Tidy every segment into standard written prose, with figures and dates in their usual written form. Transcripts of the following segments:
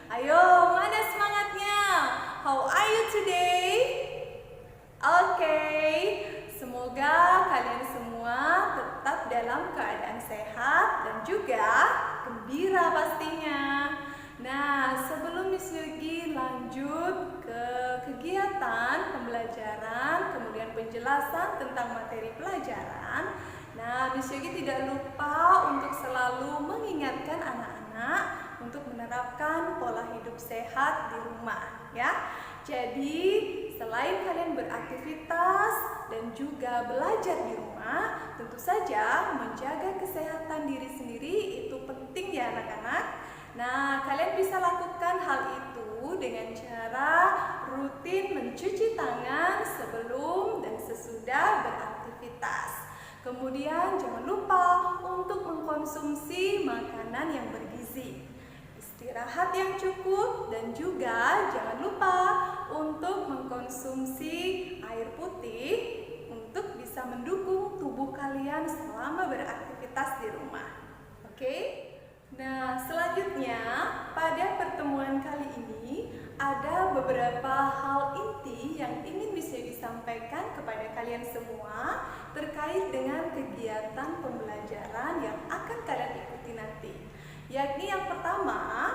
Ayo, mana semangatnya? How are you today? Oke, semoga kalian semua tetap dalam keadaan sehat dan juga gembira pastinya. Nah, sebelum Miss Yogi lanjut ke kegiatan pembelajaran, kemudian penjelasan tentang materi pelajaran, nah Miss Yogi tidak lupa untuk selalu mengingatkan anak-anak untuk menerapkan pola hidup sehat di rumah, ya. Jadi, selain kalian beraktivitas dan juga belajar di rumah, tentu saja menjaga kesehatan diri sendiri itu penting ya anak-anak. Nah, kalian bisa lakukan hal itu dengan cara rutin mencuci tangan sebelum dan sesudah beraktivitas. Kemudian jangan lupa untuk mengkonsumsi makanan yang bergizi, istirahat yang cukup, dan juga jangan lupa untuk mengkonsumsi air putih untuk bisa mendukung tubuh kalian selama beraktivitas di rumah. Oke? Nah, selanjutnya pada pertemuan kali ini ada beberapa hal inti yang ingin bisa disampaikan kepada kalian semua terkait dengan kegiatan pembelajaran yang akan kalian ikuti nanti. Yakni yang pertama,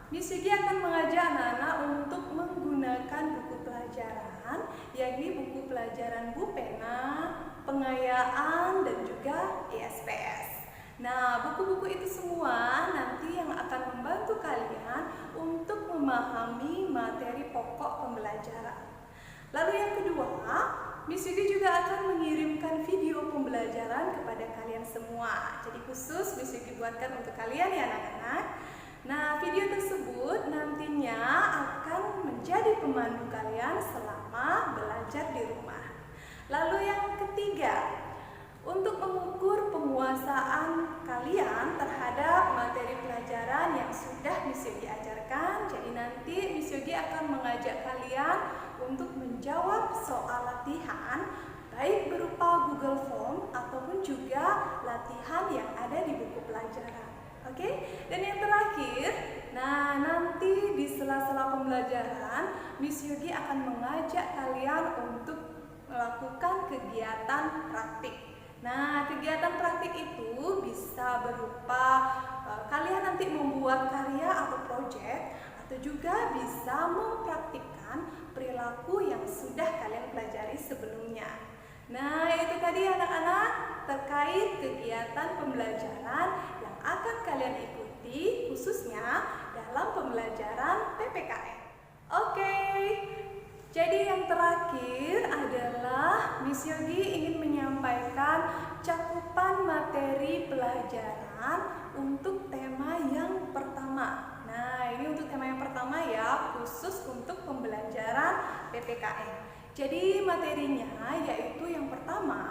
Miss Yogi akan mengajak anak-anak untuk menggunakan buku pelajaran, yakni buku pelajaran Bu Pena, Pengayaan, dan juga ESPS. Nah, buku-buku itu semua nanti yang akan membantu kalian untuk memahami materi pokok pembelajaran. Lalu yang kedua, Miss Yogi juga akan mengirimkan video pembelajaran kepada kalian semua. Jadi khusus Miss Yogi buatkan untuk kalian ya anak-anak. Nah, video tersebut nantinya akan menjadi pemandu kalian selama belajar di rumah. Lalu yang ketiga, untuk mengukur penguasaan kalian terhadap materi pelajaran yang sudah Miss Yogi ajarkan, jadi nanti Miss Yogi akan mengajak kalian untuk menjawab soal latihan baik berupa Google Form ataupun juga latihan yang ada di buku pelajaran. Oke? Dan yang terakhir, nah nanti di sela-sela pembelajaran Miss Yogi akan mengajak kalian untuk melakukan kegiatan praktik. Nah, kegiatan praktik itu bisa berupa kalian nanti membuat karya atau proyek, atau juga bisa mempraktikkan perilaku yang sudah kalian pelajari sebelumnya. Nah, itu tadi anak-anak terkait kegiatan pembelajaran yang akan kalian ikuti khususnya dalam pembelajaran PPKN. Oke. Jadi yang terakhir adalah Miss Yogi ingin menyampaikan cakupan materi pelajaran untuk tema yang pertama. Nah, ini untuk tema yang pertama ya, khusus untuk pembelajaran PPKN. Jadi materinya yaitu yang pertama,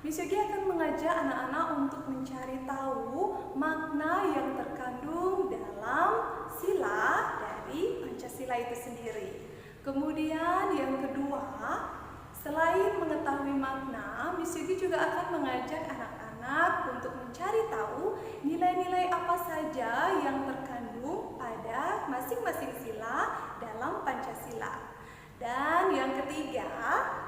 Miss Yogi akan mengajak anak-anak untuk mencari tahu makna yang terkandung dalam sila dari Pancasila itu sendiri. Kemudian yang kedua, selain mengetahui makna, Miss Yogi juga akan mengajak anak-anak untuk mencari tahu nilai-nilai apa saja yang terkandung pada masing-masing sila dalam Pancasila. Dan yang ketiga,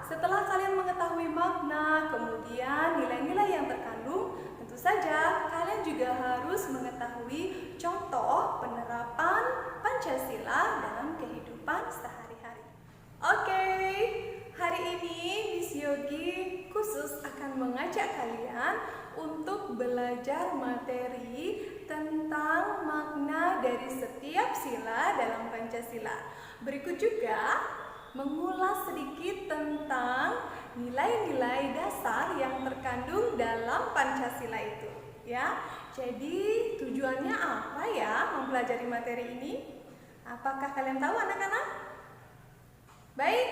setelah kalian mengetahui makna, kemudian nilai-nilai yang terkandung, tentu saja kalian juga harus mengetahui contoh penerapan Pancasila dalam kehidupan sehari-hari. Oke, hari ini Miss Yogi khusus akan mengajak kalian untuk belajar materi tentang makna dari setiap sila dalam Pancasila. Berikut juga mengulas sedikit tentang nilai-nilai dasar yang terkandung dalam Pancasila itu, ya. Jadi tujuannya apa ya mempelajari materi ini? Apakah kalian tahu anak-anak? Baik,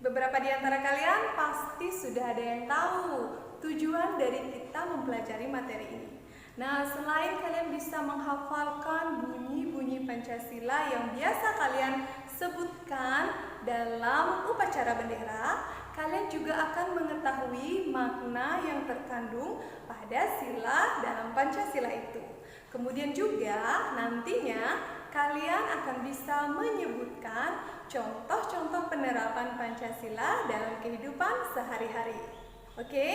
beberapa di antara kalian pasti sudah ada yang tahu tujuan dari kita mempelajari materi ini. Nah, selain kalian bisa menghafalkan bunyi-bunyi Pancasila yang biasa kalian sebutkan dalam upacara bendera, kalian juga akan mengetahui makna yang terkandung pada sila dalam Pancasila itu. Kemudian juga nantinya kalian akan bisa menyebutkan contoh-contoh penerapan Pancasila dalam kehidupan sehari-hari. Oke?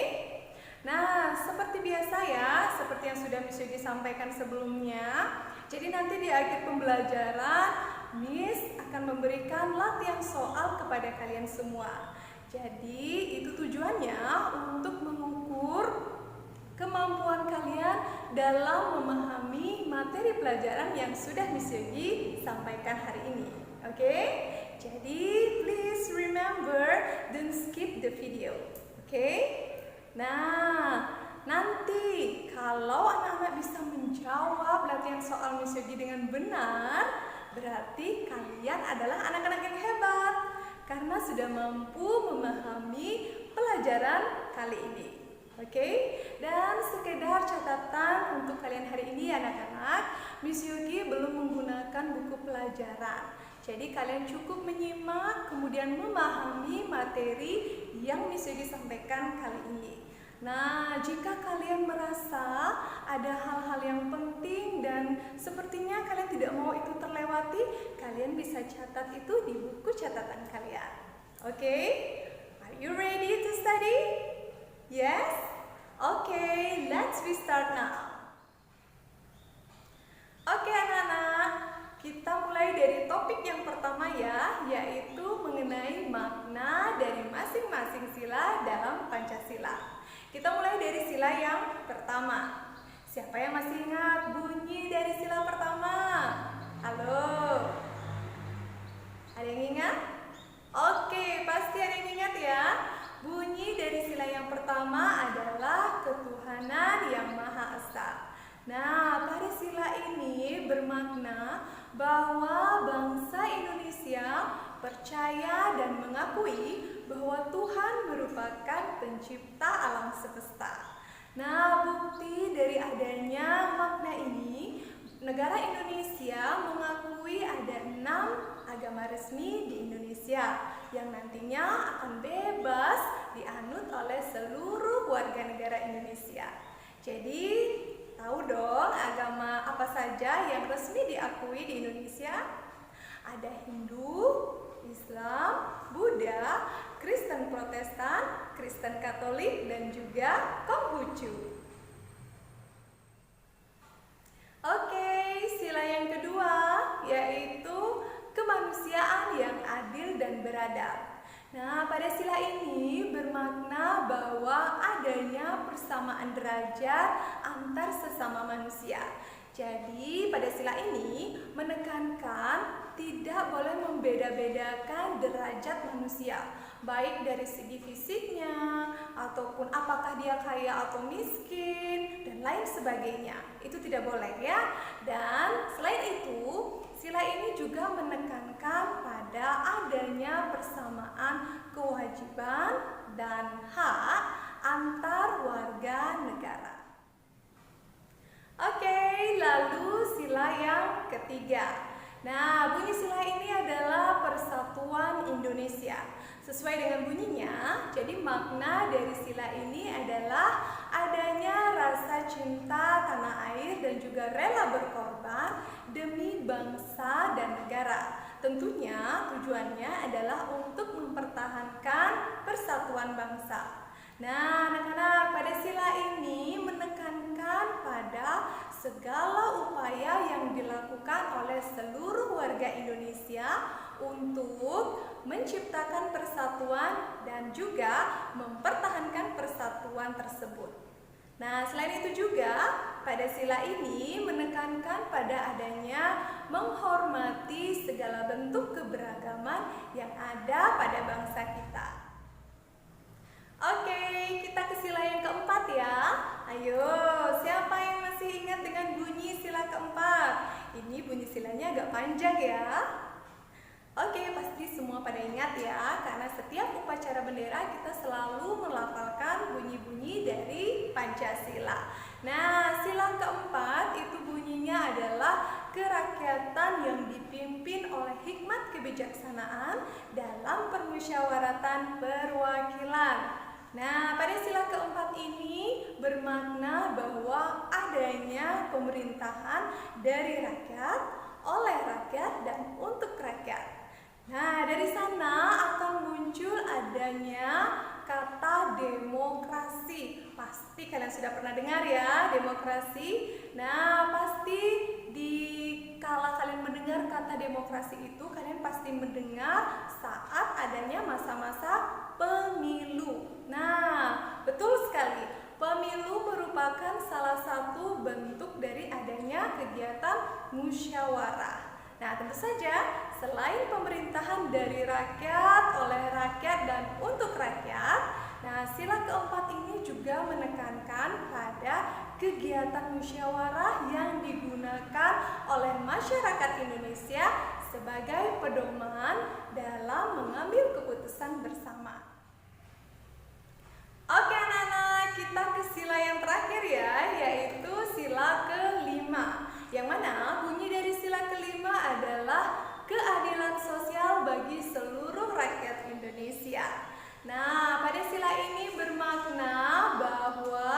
Nah, seperti biasa ya, seperti yang sudah Miss Yogi sampaikan sebelumnya. Jadi nanti di akhir pembelajaran, Miss akan memberikan latihan soal kepada kalian semua. Jadi itu tujuannya untuk mengukur kemampuan kalian dalam memahami materi pelajaran yang sudah Miss Yogi sampaikan hari ini. Oke? Jadi please remember, don't skip the video. Oke? Nah, nanti kalau anak-anak bisa menjawab latihan soal Miss Yogi dengan benar, berarti kalian adalah anak-anak yang hebat karena sudah mampu memahami pelajaran kali ini. Oke? Dan sekedar catatan untuk kalian hari ini anak-anak, Miss Yogi belum menggunakan buku pelajaran. Jadi kalian cukup menyimak kemudian memahami materi yang Miss Yogi sampaikan kali ini. Nah, jika kalian merasa ada hal-hal yang penting dan sepertinya kalian tidak mau itu terlewati, kalian bisa catat itu di buku catatan kalian. Oke? Are you ready to study? Yes? Okay, let's start now. Oke anak-anak, kita mulai dari topik yang pertama ya, yaitu mengenai makna dari masing-masing sila dalam Pancasila. Kita mulai dari sila yang pertama. Siapa yang masih ingat bunyi dari sila pertama? Halo? Ada yang ingat? Oke, pasti ada yang ingat ya. Bunyi dari sila yang pertama adalah ketuhanan yang Maha Esa. Nah, pada sila ini bermakna bahwa bangsa Indonesia percaya dan mengakui bahwa Tuhan merupakan pencipta alam semesta. Nah, bukti dari adanya makna ini, negara Indonesia mengakui ada 6 agama resmi di Indonesia yang nantinya akan bebas dianut oleh seluruh warga negara Indonesia. Jadi, tahu dong agama apa saja yang resmi diakui di Indonesia? Ada Hindu, Islam, Buddha, Kristen Protestan, Kristen Katolik, dan juga Konghucu. Oke, sila yang kedua yaitu kemanusiaan yang adil dan beradab. Nah, pada sila ini bermakna bahwa adanya persamaan derajat antar sesama manusia. Jadi, pada sila ini menekankan tidak boleh membeda-bedakan derajat manusia, baik dari segi fisiknya, ataupun apakah dia kaya atau miskin, dan lain sebagainya. Itu tidak boleh ya. Dan selain itu, sila ini juga menekankan pada adanya persamaan kewajiban dan hak antar warga negara. Oke, lalu sila yang ketiga. Nah, bunyi sila ini adalah Persatuan Indonesia. Sesuai dengan bunyinya, jadi makna dari sila ini adalah adanya rasa cinta tanah air dan juga rela berkorban demi bangsa dan negara. Tentunya tujuannya adalah untuk mempertahankan persatuan bangsa. Nah, anak-anak, pada sila ini menekankan pada segala upaya yang dilakukan oleh seluruh warga Indonesia untuk menciptakan persatuan dan juga mempertahankan persatuan tersebut. Nah, selain itu juga pada sila ini menekankan pada adanya menghormati segala bentuk keberagaman yang ada pada bangsa kita. Oke, kita ke sila yang keempat ya. Ayo, siapa yang masih ingat dengan bunyi sila keempat? Ini bunyi silanya agak panjang ya. Oke, pasti semua pada ingat ya, karena setiap upacara bendera kita selalu melafalkan bunyi-bunyi dari Pancasila. Nah, sila keempat itu bunyinya adalah kerakyatan yang dipimpin oleh hikmat kebijaksanaan dalam permusyawaratan perwakilan. Nah, pada sila keempat ini bermakna bahwa adanya pemerintahan dari rakyat oleh rakyat dan untuk rakyat. Nah, dari sana akan muncul adanya kata demokrasi. Pasti kalian sudah pernah dengar ya, demokrasi. Nah, pasti kala kalian mendengar kata demokrasi itu, kalian pasti mendengar saat adanya masa-masa pemilu. Nah, betul sekali. Pemilu merupakan salah satu bentuk dari adanya kegiatan musyawarah. Nah, tentu saja selain pemerintahan dari rakyat, oleh rakyat, dan untuk rakyat, nah sila keempat ini juga menekankan pada kegiatan musyawarah yang digunakan oleh masyarakat Indonesia sebagai pedoman dalam mengambil keputusan bersama. Oke anak-anak, kita ke sila yang terakhir ya, yaitu sila kelima. Yang mana bunyi dari sila kelima adalah keadilan sosial bagi seluruh rakyat Indonesia. Nah, pada sila ini bermakna bahwa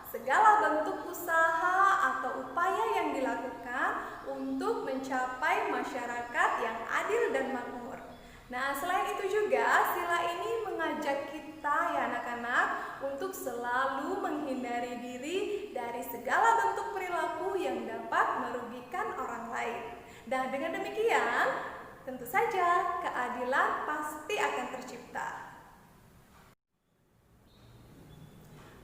segala bentuk usaha atau upaya yang dilakukan untuk mencapai masyarakat yang adil dan makmur. Nah, selain itu juga sila ini mengajak kita ya anak-anak untuk selalu menghindari diri dari segala bentuk perilaku yang dapat merugikan orang lain. Dan dengan demikian, tentu saja keadilan pasti akan tercipta.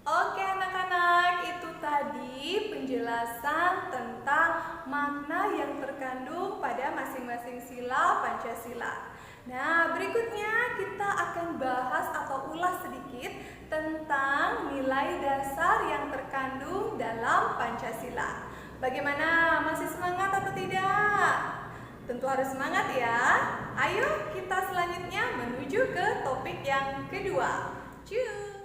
Oke anak-anak, itu tadi penjelasan tentang makna yang terkandung pada masing-masing sila Pancasila. Nah, berikutnya kita akan bahas atau ulas sedikit tentang nilai dasar yang terkandung dalam Pancasila. Bagaimana? Masih semangat atau tidak? Tentu harus semangat ya. Ayo kita selanjutnya menuju ke topik yang kedua. Cus.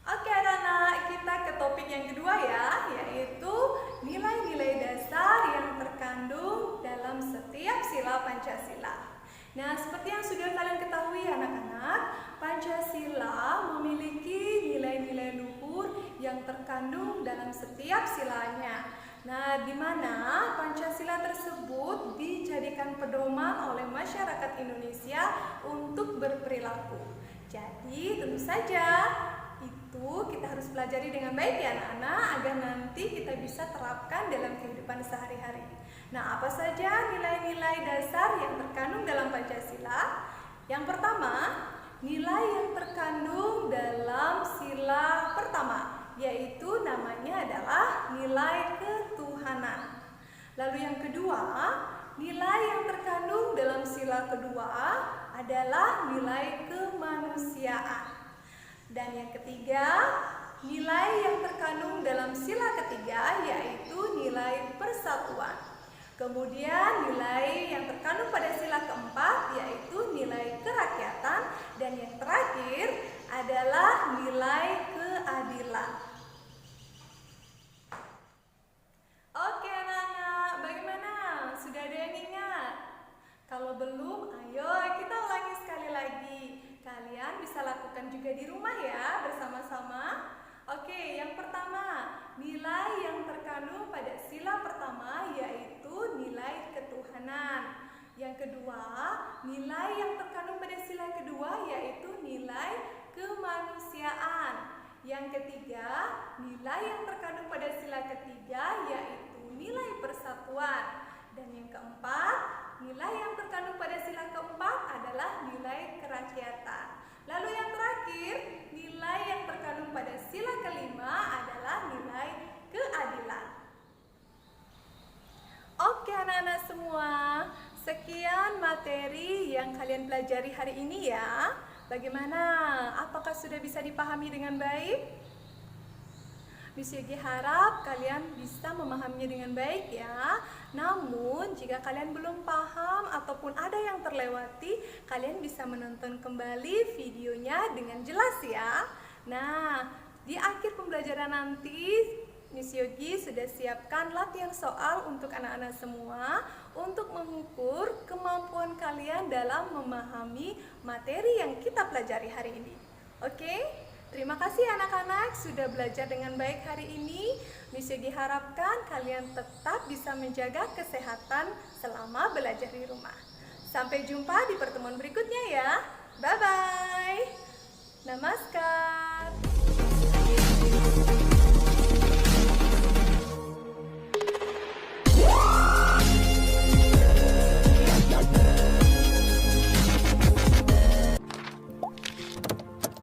Oke anak-anak, kita ke topik yang kedua ya, yaitu nilai-nilai dasar yang terkandung dalam setiap sila Pancasila. Nah, seperti yang sudah kalian ketahui anak-anak, Pancasila memiliki nilai-nilai luhur yang terkandung dalam setiap silanya. Nah, di mana Pancasila tersebut dijadikan pedoman oleh masyarakat Indonesia untuk berperilaku. Jadi, tentu saja itu kita harus pelajari dengan baik ya anak-anak, agar nanti kita bisa terapkan dalam kehidupan sehari-hari. Nah, apa saja nilai-nilai dasar yang terkandung dalam Pancasila? Yang pertama, nilai yang terkandung dalam sila pertama, yaitu namanya adalah nilai ketuhanan. Lalu yang kedua, nilai yang terkandung dalam sila kedua adalah nilai kemanusiaan. Dan yang ketiga, nilai yang terkandung dalam sila ketiga yaitu nilai persatuan. Kemudian nilai yang terkandung pada sila keempat yaitu nilai kerakyatan. Dan yang terakhir adalah nilai keadilan. Oke anak-anak, bagaimana? Sudah ada yang ingat? Kalau belum, ayo kita ulangi sekali lagi. Kalian bisa lakukan juga di rumah ya, bersama-sama. Oke, yang pertama, nilai yang terkandung pada sila pertama yaitu nilai ketuhanan. Yang kedua, nilai yang terkandung pada sila kedua yaitu nilai kemanusiaan. Yang ketiga, nilai yang terkandung pada sila ketiga yaitu nilai persatuan. Dan yang keempat, nilai yang terkandung pada sila keempat adalah nilai kerakyatan. Lalu yang terakhir, nilai yang terkandung pada sila kelima adalah nilai keadilan. Oke anak-anak semua, sekian materi yang kalian pelajari hari ini ya. Bagaimana? Apakah sudah bisa dipahami dengan baik? Miss Yogi harap kalian bisa memahaminya dengan baik ya. Namun jika kalian belum paham ataupun ada yang terlewati, kalian bisa menonton kembali videonya dengan jelas ya. Nah, di akhir pembelajaran nanti Miss Yogi sudah siapkan latihan soal untuk anak-anak semua untuk mengukur kemampuan kalian dalam memahami materi yang kita pelajari hari ini. Oke? Terima kasih anak-anak sudah belajar dengan baik hari ini. Miss Yogi harapkan kalian tetap bisa menjaga kesehatan selama belajar di rumah. Sampai jumpa di pertemuan berikutnya ya. Bye-bye. Namaskar.